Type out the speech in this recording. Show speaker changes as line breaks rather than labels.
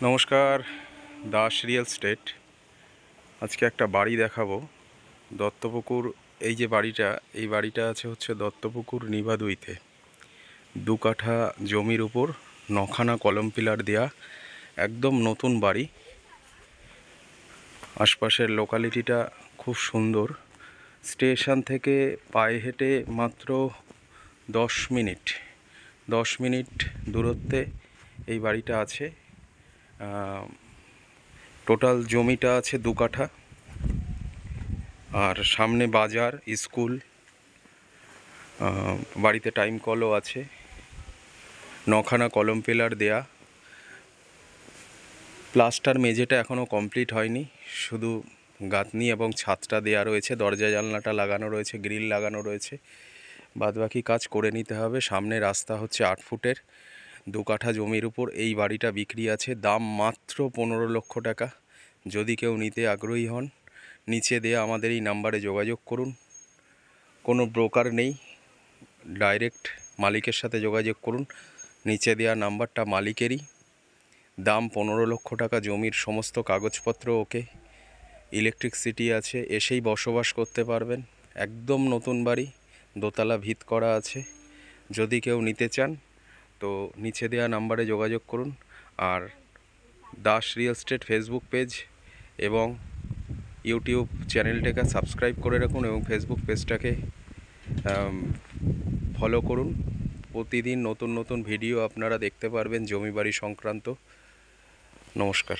নমস্কার, Das real state. আজকে একটা বাড়ি দেখাবো দত্তপুকুর। এই যে বাড়িটা, এই বাড়িটা আছে হচ্ছে দত্তপুকুর নিবাদুইতে। 2 কাঠা জমির উপর 9খানা কলম পিলার দেয়া, একদম নতুন বাড়ি। আশপাশের লোকালিটিটা খুব সুন্দর। স্টেশন থেকে পায়ে হেঁটে মাত্র 10 মিনিট দূরত্বে এই বাড়িটা আছে। টোটাল জমিটা আছে 2 কাঠা, আর সামনে বাজার, স্কুল, বাড়িতে টাইম কলও আছে। 9খানা কলম পিলার দেয়া, প্লাস্টার মেঝেটা এখনও কমপ্লিট হয়নি, শুধু গাঁথনি এবং ছাদটা দেয়া রয়েছে, দরজা জানলাটা লাগানো রয়েছে, গ্রিল লাগানো রয়েছে, বাদবাকি কাজ করে নিতে হবে। সামনে রাস্তা হচ্ছে 8 ফুটের। 2 কাঠা জমির উপর এই বাড়িটা বিক্রি আছে, দাম মাত্র 15 লক্ষ টাকা। যদি কেউ নিতে আগ্রহী হন, নিচে দেয়া আমাদের এই নাম্বারে যোগাযোগ করুন। কোনো ব্রোকার নেই, ডাইরেক্ট মালিকের সাথে যোগাযোগ করুন। নিচে দেওয়া নাম্বারটা মালিকেরই। দাম 15 লক্ষ টাকা। জমির সমস্ত কাগজপত্র ওকে, ইলেকট্রিসিটি আছে, এসেই বসবাস করতে পারবেন। একদম নতুন বাড়ি, দোতলা ভিত করা আছে। যদি কেউ নিতে চান তো নিচে দেওয়া নাম্বারে যোগাযোগ করুন। আর Das real estate Facebook page এবং ইউটিউব চ্যানেলটাকে সাবস্ক্রাইব করে রাখুন এবং ফেসবুক পেজটাকে ফলো করুন। প্রতিদিন নতুন নতুন ভিডিও আপনারা দেখতে পারবেন জমি বাড়ি সংক্রান্ত। নমস্কার।